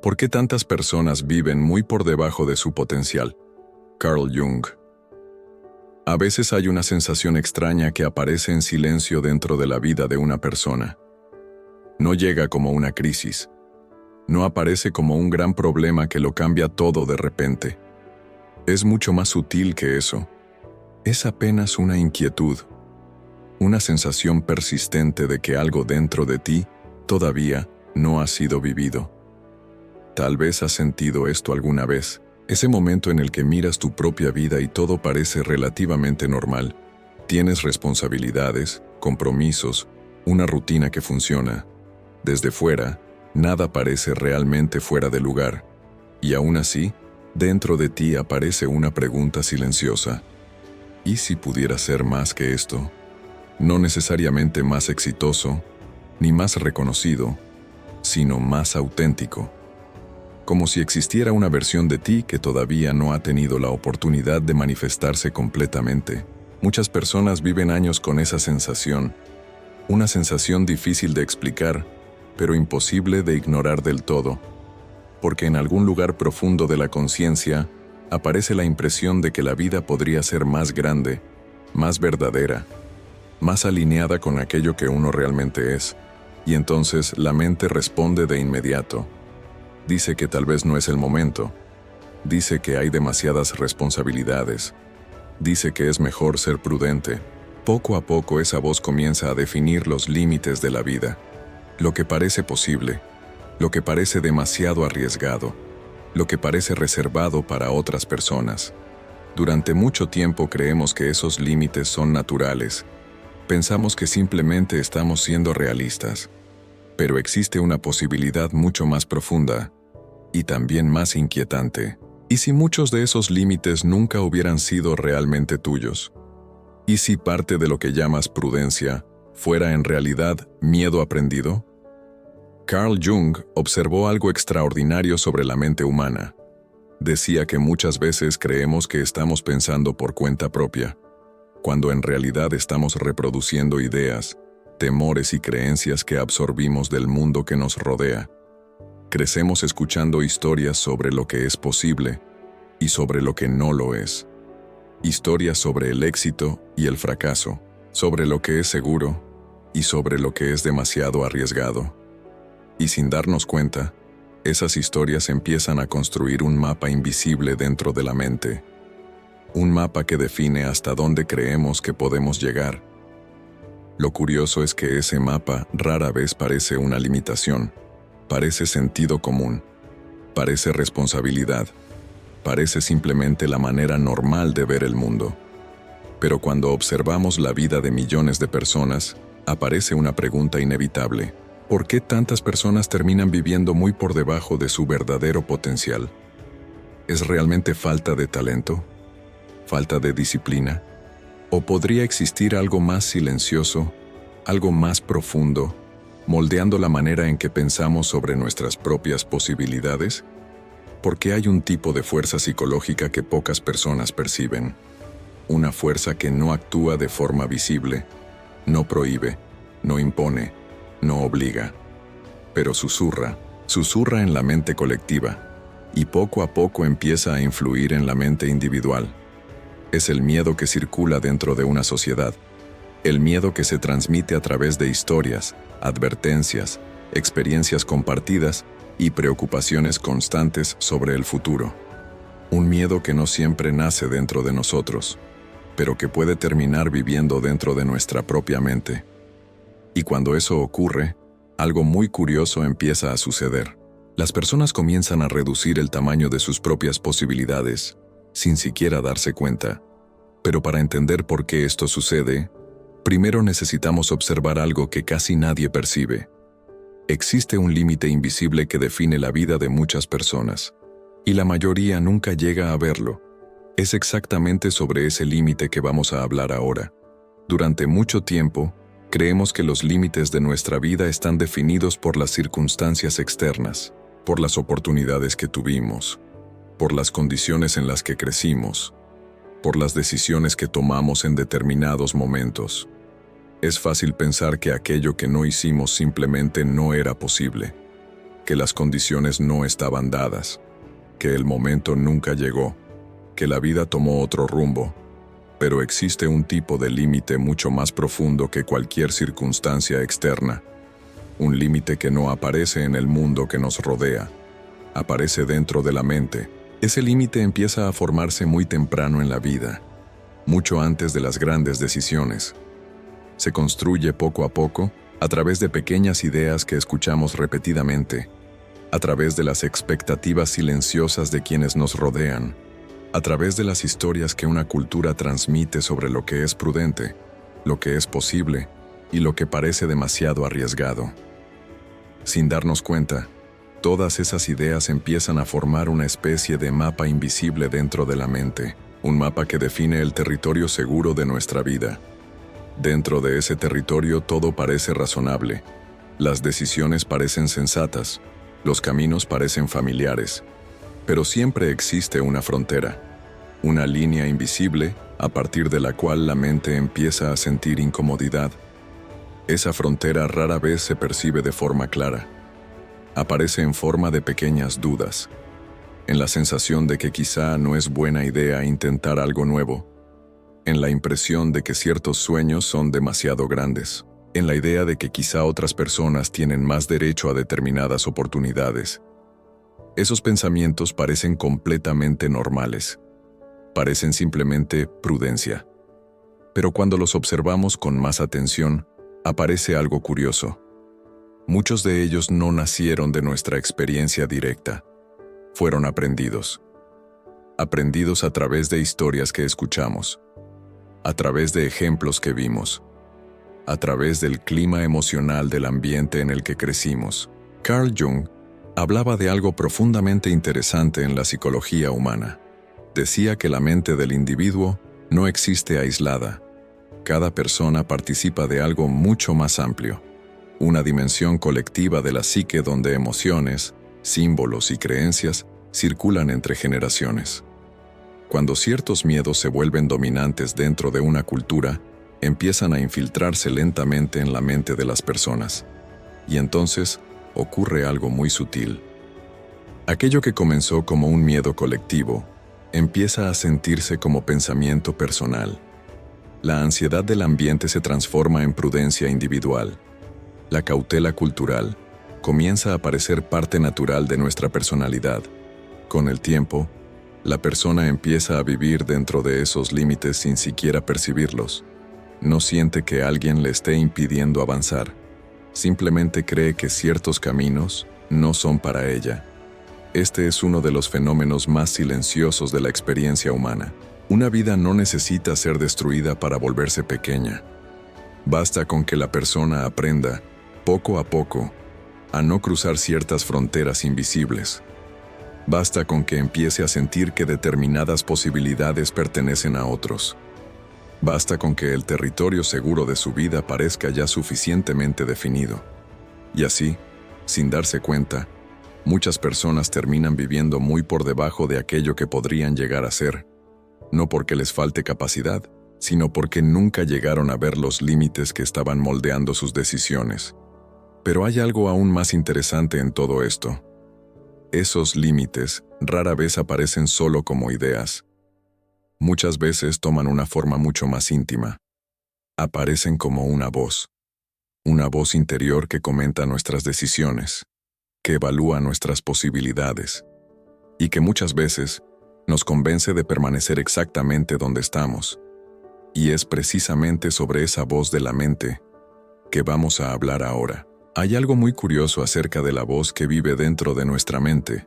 ¿Por qué tantas personas viven muy por debajo de su potencial? Carl Jung. A veces hay una sensación extraña que aparece en silencio dentro de la vida de una persona. No llega como una crisis. No aparece como un gran problema que lo cambia todo de repente. Es mucho más sutil que eso. Es apenas una inquietud, una sensación persistente de que algo dentro de ti todavía no ha sido vivido. Tal vez has sentido esto alguna vez, ese momento en el que miras tu propia vida y todo parece relativamente normal. Tienes responsabilidades, compromisos, una rutina que funciona. Desde fuera, nada parece realmente fuera de lugar. Y aún así, dentro de ti aparece una pregunta silenciosa. ¿Y si pudiera ser más que esto? No necesariamente más exitoso, ni más reconocido, sino más auténtico. Como si existiera una versión de ti que todavía no ha tenido la oportunidad de manifestarse completamente. Muchas personas viven años con esa sensación, una sensación difícil de explicar, pero imposible de ignorar del todo, porque en algún lugar profundo de la conciencia aparece la impresión de que la vida podría ser más grande, más verdadera, más alineada con aquello que uno realmente es, y entonces la mente responde de inmediato. Dice que tal vez no es el momento. Dice que hay demasiadas responsabilidades. Dice que es mejor ser prudente. Poco a poco esa voz comienza a definir los límites de la vida. Lo que parece posible, lo que parece demasiado arriesgado, lo que parece reservado para otras personas. Durante mucho tiempo creemos que esos límites son naturales. Pensamos que simplemente estamos siendo realistas. Pero existe una posibilidad mucho más profunda y también más inquietante. ¿Y si muchos de esos límites nunca hubieran sido realmente tuyos? ¿Y si parte de lo que llamas prudencia fuera en realidad miedo aprendido? Carl Jung observó algo extraordinario sobre la mente humana. Decía que muchas veces creemos que estamos pensando por cuenta propia, cuando en realidad estamos reproduciendo ideas, temores y creencias que absorbimos del mundo que nos rodea. Crecemos escuchando historias sobre lo que es posible y sobre lo que no lo es. Historias sobre el éxito y el fracaso, sobre lo que es seguro y sobre lo que es demasiado arriesgado. Y sin darnos cuenta, esas historias empiezan a construir un mapa invisible dentro de la mente. Un mapa que define hasta dónde creemos que podemos llegar. Lo curioso es que ese mapa rara vez parece una limitación, parece sentido común, parece responsabilidad, parece simplemente la manera normal de ver el mundo. Pero cuando observamos la vida de millones de personas, aparece una pregunta inevitable. ¿Por qué tantas personas terminan viviendo muy por debajo de su verdadero potencial? ¿Es realmente falta de talento? ¿Falta de disciplina? ¿O podría existir algo más silencioso, algo más profundo, moldeando la manera en que pensamos sobre nuestras propias posibilidades? Porque hay un tipo de fuerza psicológica que pocas personas perciben. Una fuerza que no actúa de forma visible, no prohíbe, no impone, no obliga, pero susurra en la mente colectiva, y poco a poco empieza a influir en la mente individual. Es el miedo que circula dentro de una sociedad, el miedo que se transmite a través de historias, advertencias, experiencias compartidas y preocupaciones constantes sobre el futuro. Un miedo que no siempre nace dentro de nosotros, pero que puede terminar viviendo dentro de nuestra propia mente. Y cuando eso ocurre, algo muy curioso empieza a suceder. Las personas comienzan a reducir el tamaño de sus propias posibilidades, sin siquiera darse cuenta. Pero para entender por qué esto sucede, primero necesitamos observar algo que casi nadie percibe. Existe un límite invisible que define la vida de muchas personas, y la mayoría nunca llega a verlo. Es exactamente sobre ese límite que vamos a hablar ahora. Durante mucho tiempo, creemos que los límites de nuestra vida están definidos por las circunstancias externas, por las oportunidades que tuvimos, por las condiciones en las que crecimos, por las decisiones que tomamos en determinados momentos. Es fácil pensar que aquello que no hicimos simplemente no era posible. que las condiciones no estaban dadas, que el momento nunca llegó, que la vida tomó otro rumbo. Pero existe un tipo de límite mucho más profundo que cualquier circunstancia externa. Un límite que no aparece en el mundo que nos rodea, aparece dentro de la mente. Ese límite empieza a formarse muy temprano en la vida, mucho antes de las grandes decisiones. Se construye poco a poco, a través de pequeñas ideas que escuchamos repetidamente, a través de las expectativas silenciosas de quienes nos rodean, a través de las historias que una cultura transmite sobre lo que es prudente, lo que es posible y lo que parece demasiado arriesgado. Sin darnos cuenta, todas esas ideas empiezan a formar una especie de mapa invisible dentro de la mente, un mapa que define el territorio seguro de nuestra vida. Dentro de ese territorio todo parece razonable, las decisiones parecen sensatas, los caminos parecen familiares, pero siempre existe una frontera, una línea invisible a partir de la cual la mente empieza a sentir incomodidad. Esa frontera rara vez se percibe de forma clara. Aparece en forma de pequeñas dudas, en la sensación de que quizá no es buena idea intentar algo nuevo, en la impresión de que ciertos sueños son demasiado grandes, en la idea de que quizá otras personas tienen más derecho a determinadas oportunidades. Esos pensamientos parecen completamente normales, parecen simplemente prudencia. Pero cuando los observamos con más atención, aparece algo curioso. Muchos de ellos no nacieron de nuestra experiencia directa, fueron aprendidos. Aprendidos a través de historias que escuchamos, a través de ejemplos que vimos, a través del clima emocional del ambiente en el que crecimos. Carl Jung hablaba de algo profundamente interesante en la psicología humana. Decía que la mente del individuo no existe aislada. Cada persona participa de algo mucho más amplio, una dimensión colectiva de la psique donde emociones, símbolos y creencias circulan entre generaciones. Cuando ciertos miedos se vuelven dominantes dentro de una cultura, empiezan a infiltrarse lentamente en la mente de las personas. Y entonces ocurre algo muy sutil. Aquello que comenzó como un miedo colectivo, empieza a sentirse como pensamiento personal. La ansiedad del ambiente se transforma en prudencia individual. La cautela cultural comienza a parecer parte natural de nuestra personalidad. Con el tiempo, la persona empieza a vivir dentro de esos límites sin siquiera percibirlos. No siente que alguien le esté impidiendo avanzar. Simplemente cree que ciertos caminos no son para ella. Este es uno de los fenómenos más silenciosos de la experiencia humana. Una vida no necesita ser destruida para volverse pequeña. Basta con que la persona aprenda, poco a poco, a no cruzar ciertas fronteras invisibles. Basta con que empiece a sentir que determinadas posibilidades pertenecen a otros. Basta con que el territorio seguro de su vida parezca ya suficientemente definido. Y así, sin darse cuenta, muchas personas terminan viviendo muy por debajo de aquello que podrían llegar a ser, no porque les falte capacidad, sino porque nunca llegaron a ver los límites que estaban moldeando sus decisiones. Pero hay algo aún más interesante en todo esto. Esos límites rara vez aparecen solo como ideas. Muchas veces toman una forma mucho más íntima. Aparecen como una voz interior que comenta nuestras decisiones, que evalúa nuestras posibilidades, y que muchas veces nos convence de permanecer exactamente donde estamos. Y es precisamente sobre esa voz de la mente que vamos a hablar ahora. Hay algo muy curioso acerca de la voz que vive dentro de nuestra mente.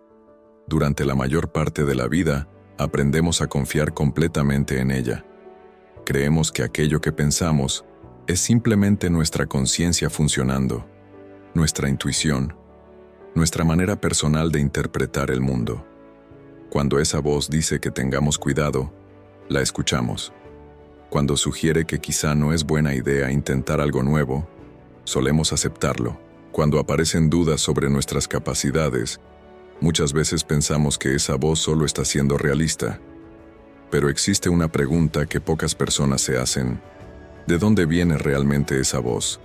Durante la mayor parte de la vida, aprendemos a confiar completamente en ella. Creemos que aquello que pensamos es simplemente nuestra conciencia funcionando, nuestra intuición, nuestra manera personal de interpretar el mundo. Cuando esa voz dice que tengamos cuidado, la escuchamos. Cuando sugiere que quizá no es buena idea intentar algo nuevo, solemos aceptarlo. Cuando aparecen dudas sobre nuestras capacidades, muchas veces pensamos que esa voz solo está siendo realista. Pero existe una pregunta que pocas personas se hacen: ¿de dónde viene realmente esa voz?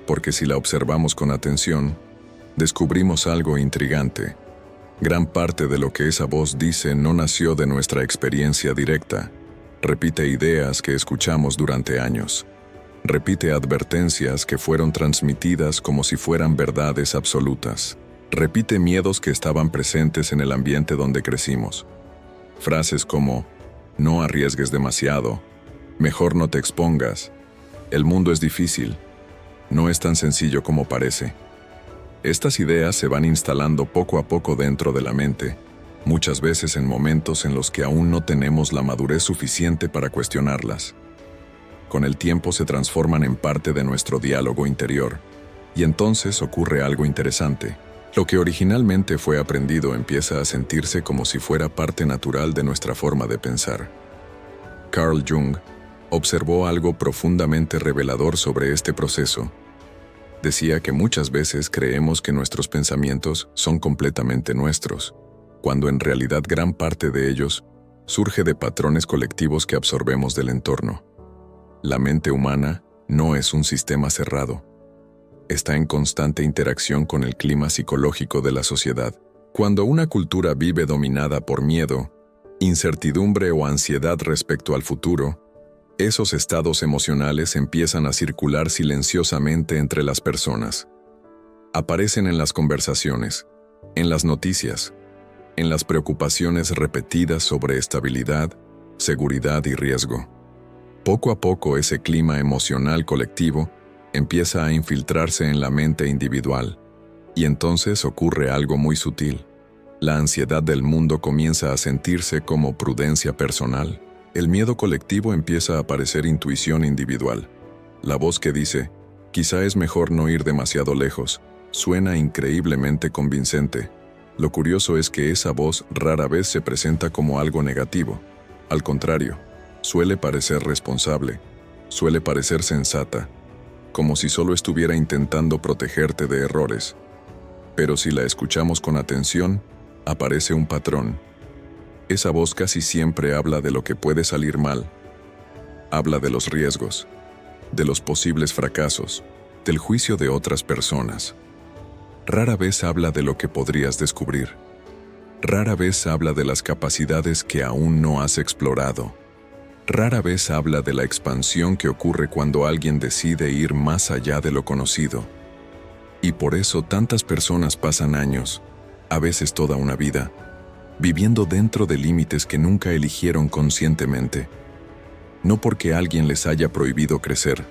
Porque si la observamos con atención, descubrimos algo intrigante. Gran parte de lo que esa voz dice no nació de nuestra experiencia directa. Repite ideas que escuchamos durante años. Repite advertencias que fueron transmitidas como si fueran verdades absolutas. Repite miedos que estaban presentes en el ambiente donde crecimos. Frases como, no arriesgues demasiado, mejor no te expongas, el mundo es difícil, no es tan sencillo como parece. Estas ideas se van instalando poco a poco dentro de la mente, muchas veces en momentos en los que aún no tenemos la madurez suficiente para cuestionarlas. Con el tiempo se transforman en parte de nuestro diálogo interior, y entonces ocurre algo interesante. Lo que originalmente fue aprendido empieza a sentirse como si fuera parte natural de nuestra forma de pensar. Carl Jung observó algo profundamente revelador sobre este proceso. Decía que muchas veces creemos que nuestros pensamientos son completamente nuestros, cuando en realidad gran parte de ellos surge de patrones colectivos que absorbemos del entorno. La mente humana no es un sistema cerrado. Está en constante interacción con el clima psicológico de la sociedad. Cuando una cultura vive dominada por miedo, incertidumbre o ansiedad respecto al futuro, esos estados emocionales empiezan a circular silenciosamente entre las personas. Aparecen en las conversaciones, en las noticias, en las preocupaciones repetidas sobre estabilidad, seguridad y riesgo. Poco a poco ese clima emocional colectivo empieza a infiltrarse en la mente individual, y entonces ocurre algo muy sutil. La ansiedad del mundo comienza a sentirse como prudencia personal. El miedo colectivo empieza a parecer intuición individual. La voz que dice, quizá es mejor no ir demasiado lejos, suena increíblemente convincente. Lo curioso es que esa voz rara vez se presenta como algo negativo. Al contrario, suele parecer responsable, suele parecer sensata, como si solo estuviera intentando protegerte de errores. Pero si la escuchamos con atención, aparece un patrón. Esa voz casi siempre habla de lo que puede salir mal. Habla de los riesgos, de los posibles fracasos, del juicio de otras personas. Rara vez habla de lo que podrías descubrir. Rara vez habla de las capacidades que aún no has explorado. Rara vez habla de la expansión que ocurre cuando alguien decide ir más allá de lo conocido. Y por eso tantas personas pasan años, a veces toda una vida, viviendo dentro de límites que nunca eligieron conscientemente. No porque alguien les haya prohibido crecer,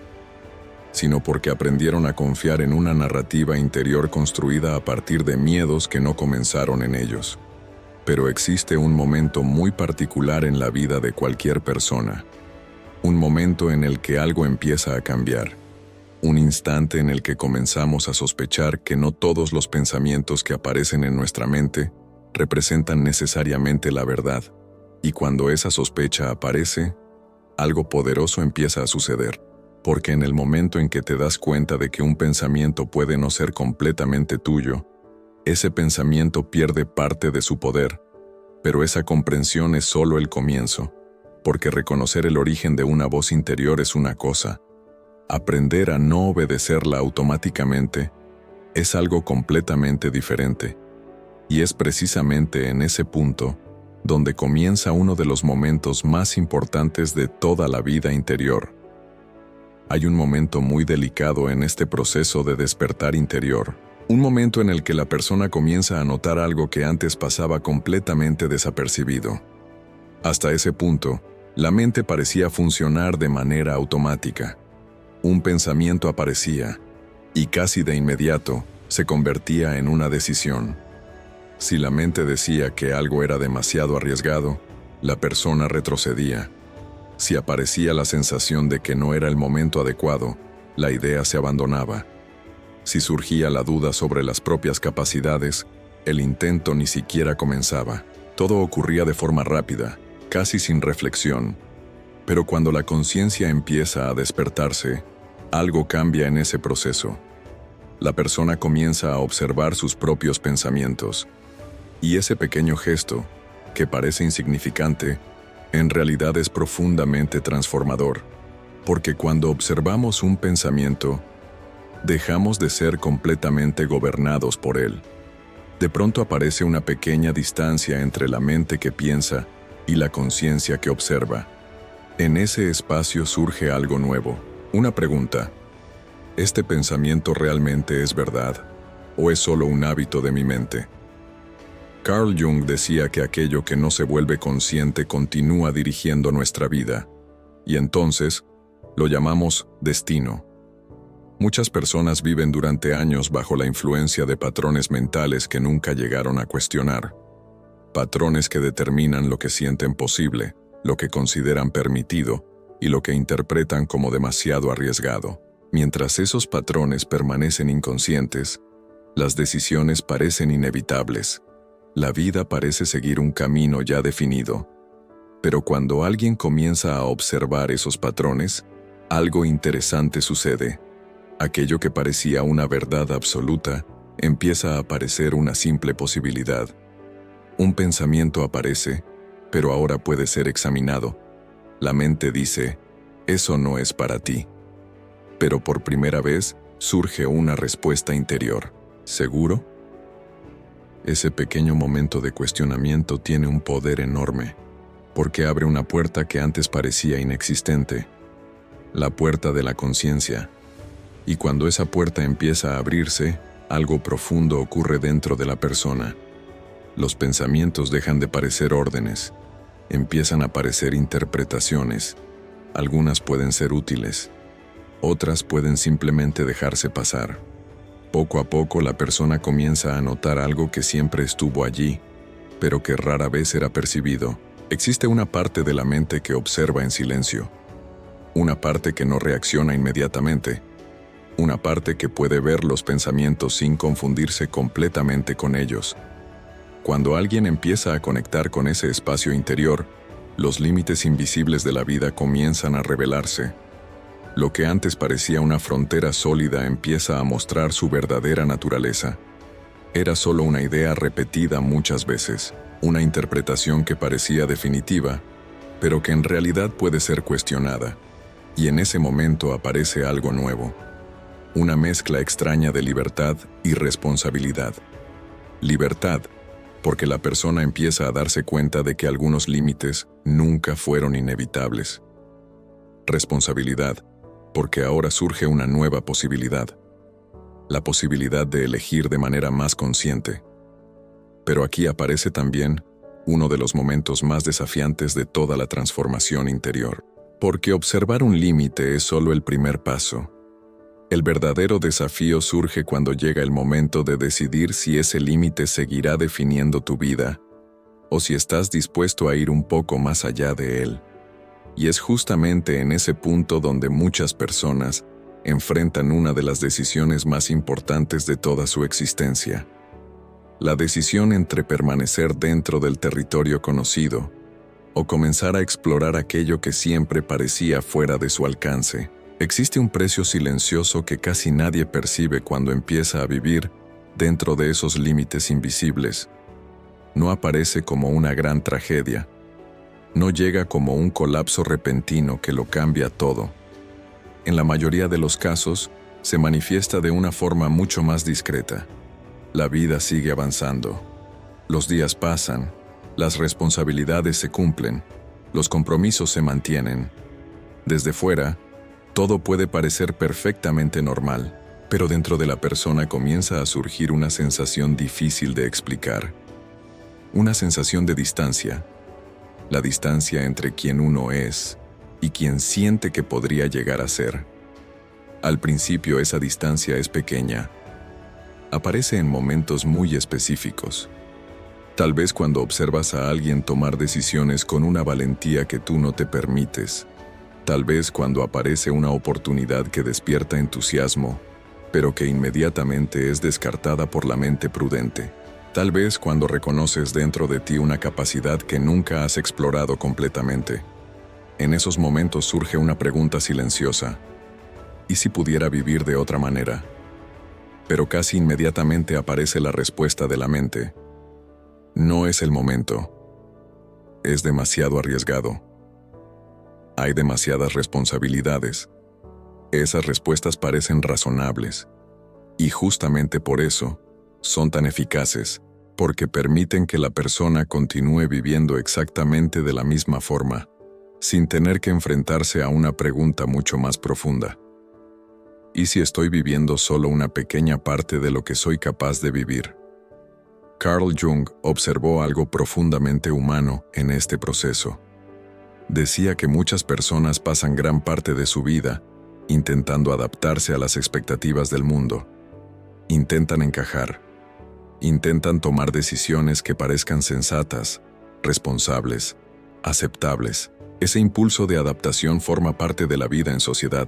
sino porque aprendieron a confiar en una narrativa interior construida a partir de miedos que no comenzaron en ellos. Pero existe un momento muy particular en la vida de cualquier persona. Un momento en el que algo empieza a cambiar. Un instante en el que comenzamos a sospechar que no todos los pensamientos que aparecen en nuestra mente representan necesariamente la verdad. Y cuando esa sospecha aparece, algo poderoso empieza a suceder. Porque en el momento en que te das cuenta de que un pensamiento puede no ser completamente tuyo, ese pensamiento pierde parte de su poder, pero esa comprensión es solo el comienzo, porque reconocer el origen de una voz interior es una cosa. Aprender a no obedecerla automáticamente es algo completamente diferente, y es precisamente en ese punto donde comienza uno de los momentos más importantes de toda la vida interior. Hay un momento muy delicado en este proceso de despertar interior. Un momento en el que la persona comienza a notar algo que antes pasaba completamente desapercibido. Hasta ese punto, la mente parecía funcionar de manera automática. Un pensamiento aparecía, y casi de inmediato se convertía en una decisión. Si la mente decía que algo era demasiado arriesgado, la persona retrocedía. Si aparecía la sensación de que no era el momento adecuado, la idea se abandonaba. Si surgía la duda sobre las propias capacidades, el intento ni siquiera comenzaba. Todo ocurría de forma rápida, casi sin reflexión. Pero cuando la conciencia empieza a despertarse, algo cambia en ese proceso. La persona comienza a observar sus propios pensamientos. Y ese pequeño gesto, que parece insignificante, en realidad es profundamente transformador. Porque cuando observamos un pensamiento, Dejamos de ser completamente gobernados por él. De pronto aparece una pequeña distancia entre la mente que piensa y la conciencia que observa. En ese espacio surge algo nuevo, una pregunta. ¿Este pensamiento realmente es verdad o es solo un hábito de mi mente? Carl Jung decía que aquello que no se vuelve consciente continúa dirigiendo nuestra vida, y entonces lo llamamos destino. Muchas personas viven durante años bajo la influencia de patrones mentales que nunca llegaron a cuestionar. Patrones que determinan lo que sienten posible, lo que consideran permitido y lo que interpretan como demasiado arriesgado. Mientras esos patrones permanecen inconscientes, las decisiones parecen inevitables. La vida parece seguir un camino ya definido. Pero cuando alguien comienza a observar esos patrones, algo interesante sucede. Aquello que parecía una verdad absoluta empieza a parecer una simple posibilidad. Un pensamiento aparece, pero ahora puede ser examinado. La mente dice, eso no es para ti. Pero por primera vez surge una respuesta interior. ¿Seguro? Ese pequeño momento de cuestionamiento tiene un poder enorme, porque abre una puerta que antes parecía inexistente. La puerta de la conciencia. Y cuando esa puerta empieza a abrirse, algo profundo ocurre dentro de la persona. Los pensamientos dejan de parecer órdenes, empiezan a parecer interpretaciones. Algunas pueden ser útiles, otras pueden simplemente dejarse pasar. Poco a poco la persona comienza a notar algo que siempre estuvo allí, pero que rara vez era percibido. Existe una parte de la mente que observa en silencio, una parte que no reacciona inmediatamente, una parte que puede ver los pensamientos sin confundirse completamente con ellos. Cuando alguien empieza a conectar con ese espacio interior, los límites invisibles de la vida comienzan a revelarse. Lo que antes parecía una frontera sólida empieza a mostrar su verdadera naturaleza. Era solo una idea repetida muchas veces, una interpretación que parecía definitiva, pero que en realidad puede ser cuestionada. Y en ese momento aparece algo nuevo. Una mezcla extraña de libertad y responsabilidad. Libertad, porque la persona empieza a darse cuenta de que algunos límites nunca fueron inevitables. Responsabilidad, porque ahora surge una nueva posibilidad. La posibilidad de elegir de manera más consciente. Pero aquí aparece también uno de los momentos más desafiantes de toda la transformación interior. Porque observar un límite es solo el primer paso. El verdadero desafío surge cuando llega el momento de decidir si ese límite seguirá definiendo tu vida o si estás dispuesto a ir un poco más allá de él. Y es justamente en ese punto donde muchas personas enfrentan una de las decisiones más importantes de toda su existencia. La decisión entre permanecer dentro del territorio conocido o comenzar a explorar aquello que siempre parecía fuera de su alcance. Existe un precio silencioso que casi nadie percibe cuando empieza a vivir dentro de esos límites invisibles. No aparece como una gran tragedia. No llega como un colapso repentino que lo cambia todo. En la mayoría de los casos, se manifiesta de una forma mucho más discreta. La vida sigue avanzando. Los días pasan, las responsabilidades se cumplen, los compromisos se mantienen. Desde fuera, todo puede parecer perfectamente normal, pero dentro de la persona comienza a surgir una sensación difícil de explicar. Una sensación de distancia. La distancia entre quien uno es y quien siente que podría llegar a ser. Al principio esa distancia es pequeña. Aparece en momentos muy específicos. Tal vez cuando observas a alguien tomar decisiones con una valentía que tú no te permites. Tal vez cuando aparece una oportunidad que despierta entusiasmo, pero que inmediatamente es descartada por la mente prudente. Tal vez cuando reconoces dentro de ti una capacidad que nunca has explorado completamente. En esos momentos surge una pregunta silenciosa. ¿Y si pudiera vivir de otra manera? Pero casi inmediatamente aparece la respuesta de la mente. No es el momento. Es demasiado arriesgado. Hay demasiadas responsabilidades. Esas respuestas parecen razonables, Y justamente por eso, son tan eficaces, porque permiten que la persona continúe viviendo exactamente de la misma forma, sin tener que enfrentarse a una pregunta mucho más profunda. ¿Y si estoy viviendo solo una pequeña parte de lo que soy capaz de vivir? Carl Jung observó algo profundamente humano en este proceso. Decía que muchas personas pasan gran parte de su vida intentando adaptarse a las expectativas del mundo. Intentan encajar. Intentan tomar decisiones que parezcan sensatas, responsables, aceptables. Ese impulso de adaptación forma parte de la vida en sociedad.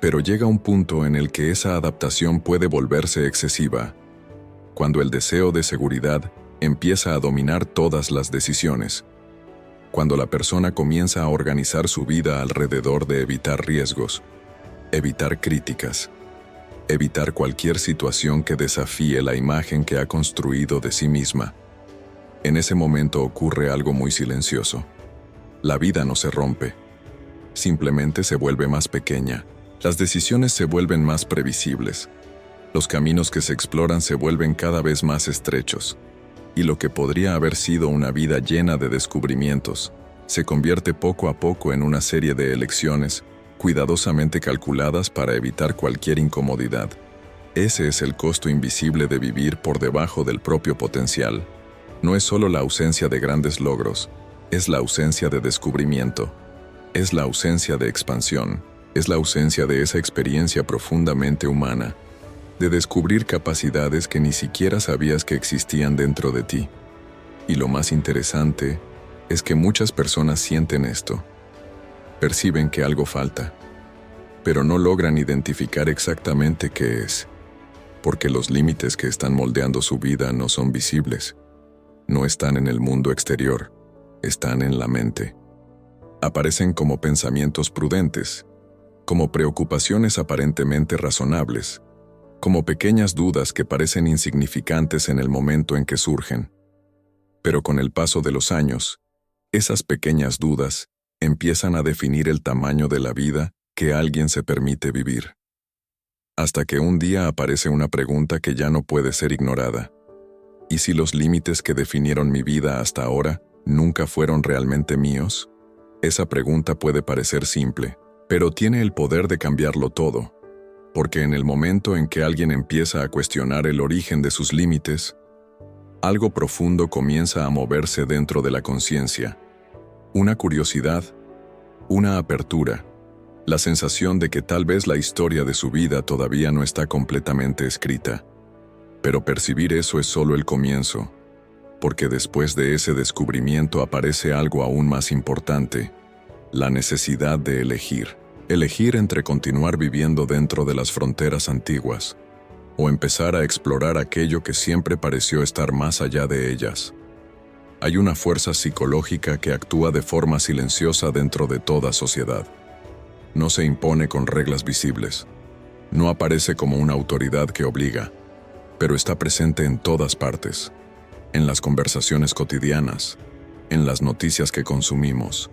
Pero llega un punto en el que esa adaptación puede volverse excesiva, cuando el deseo de seguridad empieza a dominar todas las decisiones, cuando la persona comienza a organizar su vida alrededor de evitar riesgos, evitar críticas, evitar cualquier situación que desafíe la imagen que ha construido de sí misma. En ese momento ocurre algo muy silencioso. La vida no se rompe, simplemente se vuelve más pequeña. Las decisiones se vuelven más previsibles. Los caminos que se exploran se vuelven cada vez más estrechos. Y lo que podría haber sido una vida llena de descubrimientos, se convierte poco a poco en una serie de elecciones cuidadosamente calculadas para evitar cualquier incomodidad. Ese es el costo invisible de vivir por debajo del propio potencial. No es solo la ausencia de grandes logros, es la ausencia de descubrimiento, es la ausencia de expansión, es la ausencia de esa experiencia profundamente humana, de descubrir capacidades que ni siquiera sabías que existían dentro de ti. Y lo más interesante es que muchas personas sienten esto. Perciben que algo falta, pero no logran identificar exactamente qué es, porque los límites que están moldeando su vida no son visibles, no están en el mundo exterior, están en la mente. Aparecen como pensamientos prudentes, como preocupaciones aparentemente razonables, como pequeñas dudas que parecen insignificantes en el momento en que surgen. Pero con el paso de los años, esas pequeñas dudas empiezan a definir el tamaño de la vida que alguien se permite vivir. Hasta que un día aparece una pregunta que ya no puede ser ignorada. ¿Y si los límites que definieron mi vida hasta ahora nunca fueron realmente míos? Esa pregunta puede parecer simple, pero tiene el poder de cambiarlo todo, porque en el momento en que alguien empieza a cuestionar el origen de sus límites, algo profundo comienza a moverse dentro de la conciencia. Una curiosidad, una apertura, la sensación de que tal vez la historia de su vida todavía no está completamente escrita. Pero percibir eso es solo el comienzo, porque después de ese descubrimiento aparece algo aún más importante, la necesidad de elegir entre continuar viviendo dentro de las fronteras antiguas, o empezar a explorar aquello que siempre pareció estar más allá de ellas. Hay una fuerza psicológica que actúa de forma silenciosa dentro de toda sociedad. No se impone con reglas visibles. No aparece como una autoridad que obliga, pero está presente en todas partes, en las conversaciones cotidianas, en las noticias que consumimos,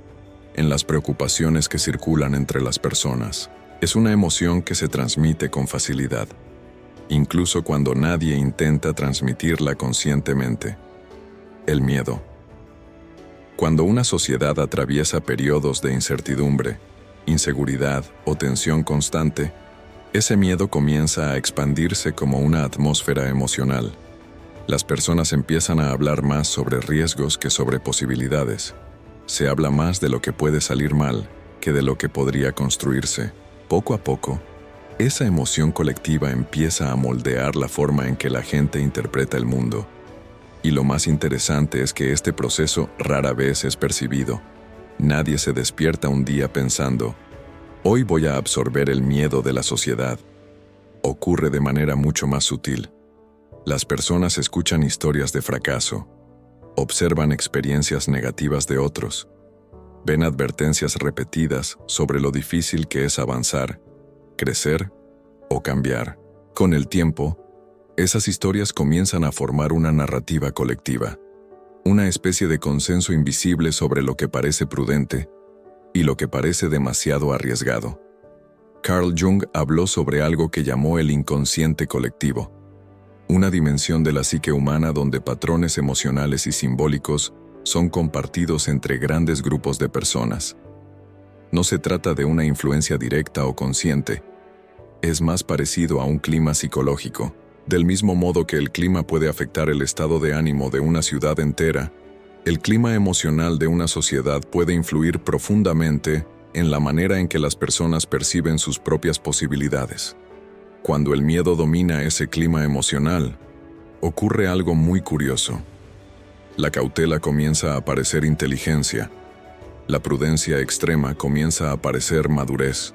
en las preocupaciones que circulan entre las personas. Es una emoción que se transmite con facilidad, incluso cuando nadie intenta transmitirla conscientemente. El miedo. Cuando una sociedad atraviesa periodos de incertidumbre, inseguridad o tensión constante, ese miedo comienza a expandirse como una atmósfera emocional. Las personas empiezan a hablar más sobre riesgos que sobre posibilidades. Se habla más de lo que puede salir mal que de lo que podría construirse. Poco a poco, esa emoción colectiva empieza a moldear la forma en que la gente interpreta el mundo. Y lo más interesante es que este proceso rara vez es percibido. Nadie se despierta un día pensando, hoy voy a absorber el miedo de la sociedad. Ocurre de manera mucho más sutil. Las personas escuchan historias de fracaso, observan experiencias negativas de otros, ven advertencias repetidas sobre lo difícil que es avanzar, crecer o cambiar. Con el tiempo, esas historias comienzan a formar una narrativa colectiva, una especie de consenso invisible sobre lo que parece prudente y lo que parece demasiado arriesgado. Carl Jung habló sobre algo que llamó el inconsciente colectivo, una dimensión de la psique humana donde patrones emocionales y simbólicos son compartidos entre grandes grupos de personas. No se trata de una influencia directa o consciente, es más parecido a un clima psicológico. Del mismo modo que el clima puede afectar el estado de ánimo de una ciudad entera, el clima emocional de una sociedad puede influir profundamente en la manera en que las personas perciben sus propias posibilidades. Cuando el miedo domina ese clima emocional, ocurre algo muy curioso. La cautela comienza a parecer inteligencia, la prudencia extrema comienza a parecer madurez,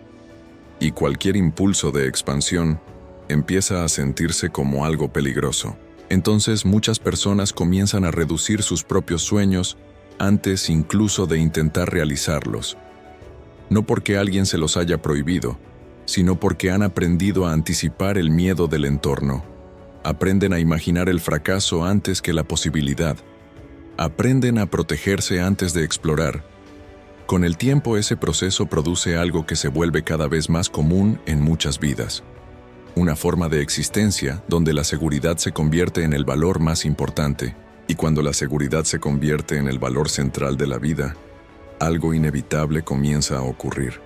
y cualquier impulso de expansión empieza a sentirse como algo peligroso. Entonces muchas personas comienzan a reducir sus propios sueños antes incluso de intentar realizarlos. No porque alguien se los haya prohibido, sino porque han aprendido a anticipar el miedo del entorno. Aprenden a imaginar el fracaso antes que la posibilidad. Aprenden a protegerse antes de explorar. Con el tiempo ese proceso produce algo que se vuelve cada vez más común en muchas vidas. Una forma de existencia donde la seguridad se convierte en el valor más importante, y cuando la seguridad se convierte en el valor central de la vida, algo inevitable comienza a ocurrir.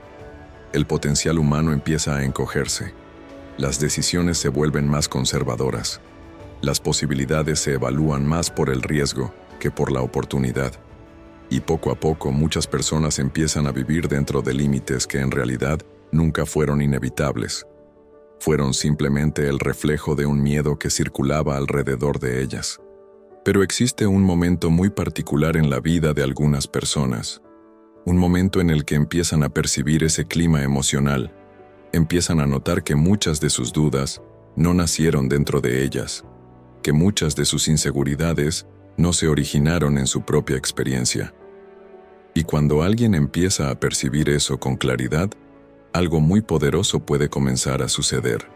El potencial humano empieza a encogerse. Las decisiones se vuelven más conservadoras. Las posibilidades se evalúan más por el riesgo que por la oportunidad. Y poco a poco muchas personas empiezan a vivir dentro de límites que en realidad nunca fueron inevitables. Fueron simplemente el reflejo de un miedo que circulaba alrededor de ellas. Pero existe un momento muy particular en la vida de algunas personas. Un momento en el que empiezan a percibir ese clima emocional. Empiezan a notar que muchas de sus dudas no nacieron dentro de ellas, que muchas de sus inseguridades no se originaron en su propia experiencia. Y cuando alguien empieza a percibir eso con claridad, algo muy poderoso puede comenzar a suceder.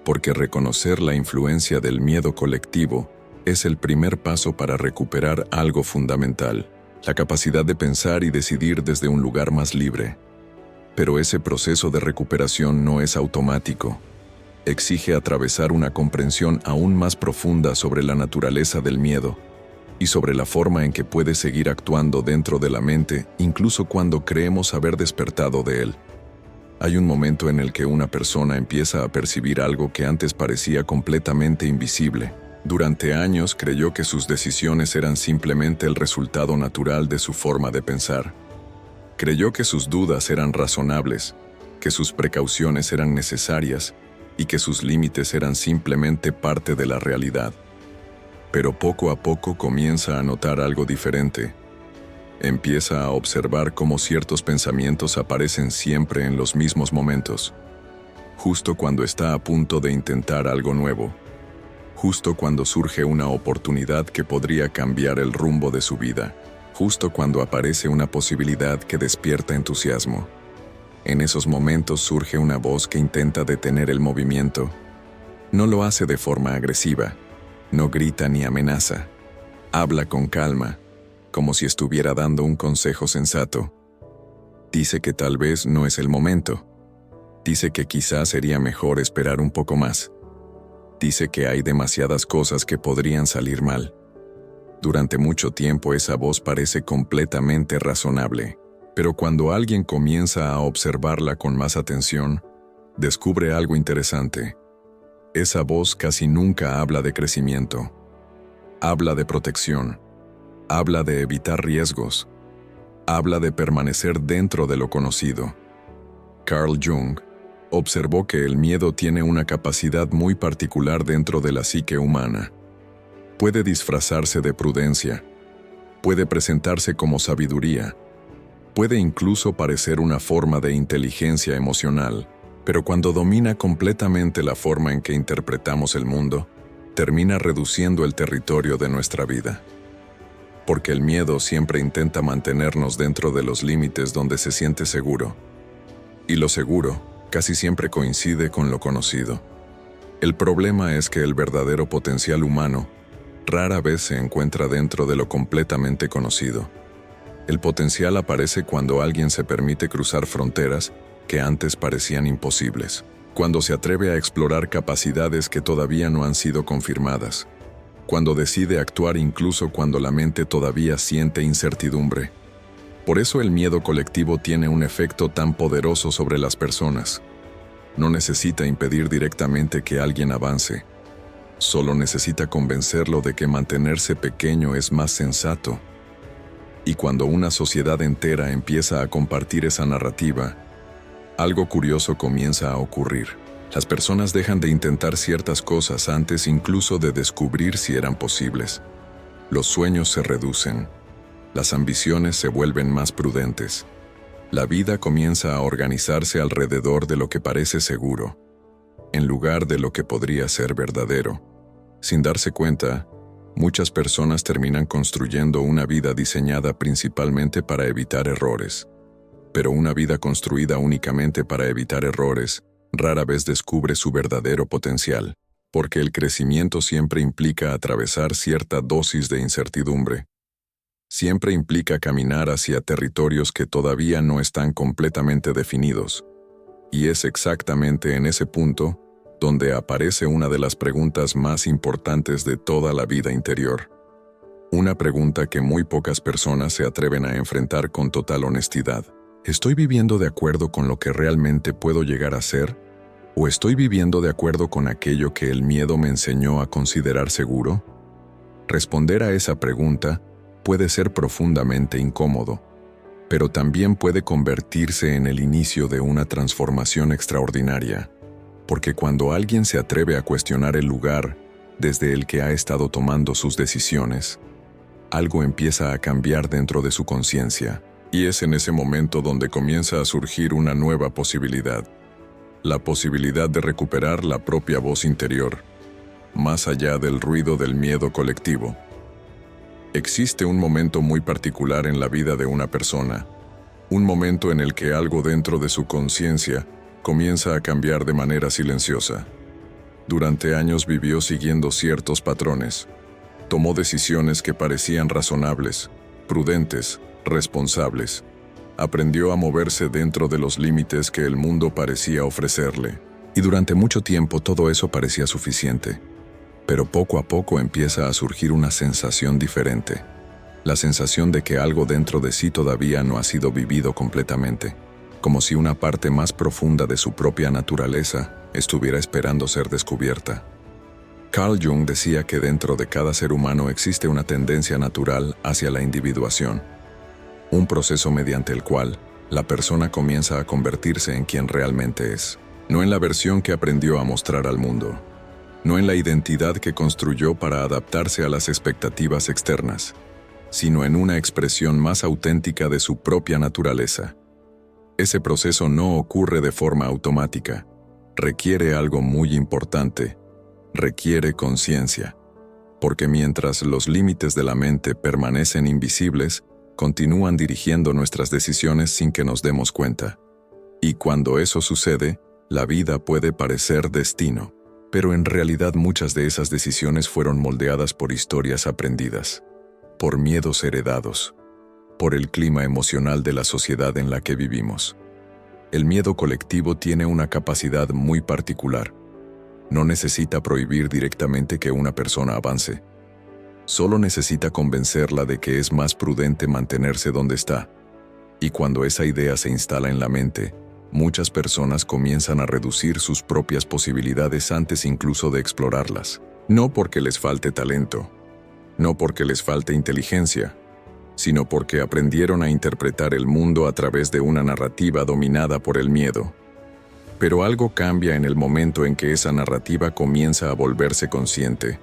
Porque reconocer la influencia del miedo colectivo es el primer paso para recuperar algo fundamental, la capacidad de pensar y decidir desde un lugar más libre. Pero ese proceso de recuperación no es automático. Exige atravesar una comprensión aún más profunda sobre la naturaleza del miedo y sobre la forma en que puede seguir actuando dentro de la mente incluso cuando creemos haber despertado de él. Hay un momento en el que una persona empieza a percibir algo que antes parecía completamente invisible. Durante años creyó que sus decisiones eran simplemente el resultado natural de su forma de pensar. Creyó que sus dudas eran razonables, que sus precauciones eran necesarias y que sus límites eran simplemente parte de la realidad. Pero poco a poco comienza a notar algo diferente. Empieza a observar cómo ciertos pensamientos aparecen siempre en los mismos momentos, justo cuando está a punto de intentar algo nuevo, justo cuando surge una oportunidad que podría cambiar el rumbo de su vida, justo cuando aparece una posibilidad que despierta entusiasmo. En esos momentos surge una voz que intenta detener el movimiento. No lo hace de forma agresiva, no grita ni amenaza, habla con calma, como si estuviera dando un consejo sensato. Dice que tal vez no es el momento. Dice que quizás sería mejor esperar un poco más. Dice que hay demasiadas cosas que podrían salir mal. Durante mucho tiempo esa voz parece completamente razonable, pero cuando alguien comienza a observarla con más atención, descubre algo interesante. Esa voz casi nunca habla de crecimiento. Habla de protección. Habla de evitar riesgos. Habla de permanecer dentro de lo conocido. Carl Jung observó que el miedo tiene una capacidad muy particular dentro de la psique humana. Puede disfrazarse de prudencia. Puede presentarse como sabiduría. Puede incluso parecer una forma de inteligencia emocional, pero cuando domina completamente la forma en que interpretamos el mundo, termina reduciendo el territorio de nuestra vida. Porque el miedo siempre intenta mantenernos dentro de los límites donde se siente seguro. Y lo seguro casi siempre coincide con lo conocido. El problema es que el verdadero potencial humano rara vez se encuentra dentro de lo completamente conocido. El potencial aparece cuando alguien se permite cruzar fronteras que antes parecían imposibles. Cuando se atreve a explorar capacidades que todavía no han sido confirmadas. Cuando decide actuar incluso cuando la mente todavía siente incertidumbre. Por eso el miedo colectivo tiene un efecto tan poderoso sobre las personas. No necesita impedir directamente que alguien avance. Solo necesita convencerlo de que mantenerse pequeño es más sensato. Y cuando una sociedad entera empieza a compartir esa narrativa, algo curioso comienza a ocurrir. Las personas dejan de intentar ciertas cosas antes incluso de descubrir si eran posibles. Los sueños se reducen. Las ambiciones se vuelven más prudentes. La vida comienza a organizarse alrededor de lo que parece seguro, en lugar de lo que podría ser verdadero. Sin darse cuenta, muchas personas terminan construyendo una vida diseñada principalmente para evitar errores. Pero una vida construida únicamente para evitar errores rara vez descubre su verdadero potencial, porque el crecimiento siempre implica atravesar cierta dosis de incertidumbre. Siempre implica caminar hacia territorios que todavía no están completamente definidos. Y es exactamente en ese punto donde aparece una de las preguntas más importantes de toda la vida interior. Una pregunta que muy pocas personas se atreven a enfrentar con total honestidad. ¿Estoy viviendo de acuerdo con lo que realmente puedo llegar a ser? ¿O estoy viviendo de acuerdo con aquello que el miedo me enseñó a considerar seguro? Responder a esa pregunta puede ser profundamente incómodo, pero también puede convertirse en el inicio de una transformación extraordinaria, porque cuando alguien se atreve a cuestionar el lugar desde el que ha estado tomando sus decisiones, algo empieza a cambiar dentro de su conciencia. Y es en ese momento donde comienza a surgir una nueva posibilidad. La posibilidad de recuperar la propia voz interior, más allá del ruido del miedo colectivo. Existe un momento muy particular en la vida de una persona, un momento en el que algo dentro de su conciencia comienza a cambiar de manera silenciosa. Durante años vivió siguiendo ciertos patrones. Tomó decisiones que parecían razonables, prudentes, responsables. Aprendió a moverse dentro de los límites que el mundo parecía ofrecerle. Y durante mucho tiempo todo eso parecía suficiente. Pero poco a poco empieza a surgir una sensación diferente. La sensación de que algo dentro de sí todavía no ha sido vivido completamente. Como si una parte más profunda de su propia naturaleza estuviera esperando ser descubierta. Carl Jung decía que dentro de cada ser humano existe una tendencia natural hacia la individuación. Un proceso mediante el cual la persona comienza a convertirse en quien realmente es. No en la versión que aprendió a mostrar al mundo. No en la identidad que construyó para adaptarse a las expectativas externas, sino en una expresión más auténtica de su propia naturaleza. Ese proceso no ocurre de forma automática. Requiere algo muy importante. Requiere conciencia. Porque mientras los límites de la mente permanecen invisibles, continúan dirigiendo nuestras decisiones sin que nos demos cuenta. Y cuando eso sucede, la vida puede parecer destino. Pero en realidad muchas de esas decisiones fueron moldeadas por historias aprendidas, por miedos heredados, por el clima emocional de la sociedad en la que vivimos. El miedo colectivo tiene una capacidad muy particular. No necesita prohibir directamente que una persona avance. Solo necesita convencerla de que es más prudente mantenerse donde está. Y cuando esa idea se instala en la mente, muchas personas comienzan a reducir sus propias posibilidades antes incluso de explorarlas. No porque les falte talento, no porque les falte inteligencia, sino porque aprendieron a interpretar el mundo a través de una narrativa dominada por el miedo. Pero algo cambia en el momento en que esa narrativa comienza a volverse consciente.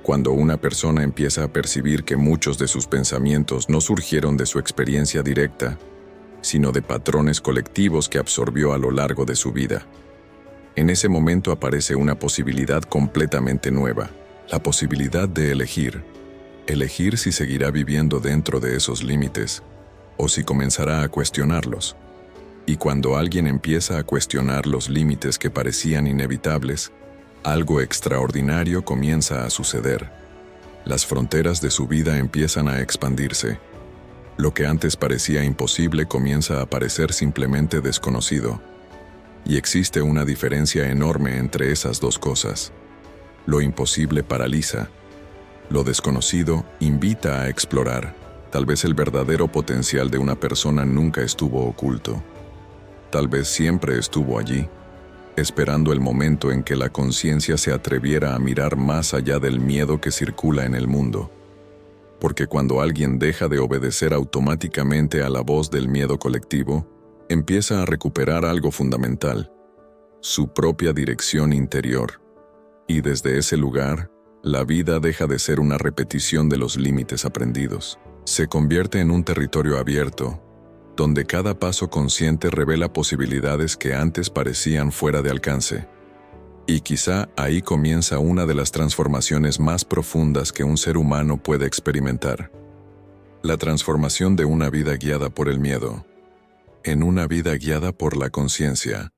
Cuando una persona empieza a percibir que muchos de sus pensamientos no surgieron de su experiencia directa, sino de patrones colectivos que absorbió a lo largo de su vida. En ese momento aparece una posibilidad completamente nueva, la posibilidad de elegir si seguirá viviendo dentro de esos límites, o si comenzará a cuestionarlos. Y cuando alguien empieza a cuestionar los límites que parecían inevitables, algo extraordinario comienza a suceder. Las fronteras de su vida empiezan a expandirse. Lo que antes parecía imposible comienza a parecer simplemente desconocido. Y existe una diferencia enorme entre esas dos cosas. Lo imposible paraliza. Lo desconocido invita a explorar. Tal vez el verdadero potencial de una persona nunca estuvo oculto. Tal vez siempre estuvo allí, esperando el momento en que la conciencia se atreviera a mirar más allá del miedo que circula en el mundo. Porque cuando alguien deja de obedecer automáticamente a la voz del miedo colectivo, empieza a recuperar algo fundamental, su propia dirección interior. Y desde ese lugar, la vida deja de ser una repetición de los límites aprendidos. Se convierte en un territorio abierto, donde cada paso consciente revela posibilidades que antes parecían fuera de alcance. Y quizá ahí comienza una de las transformaciones más profundas que un ser humano puede experimentar. La transformación de una vida guiada por el miedo en una vida guiada por la conciencia.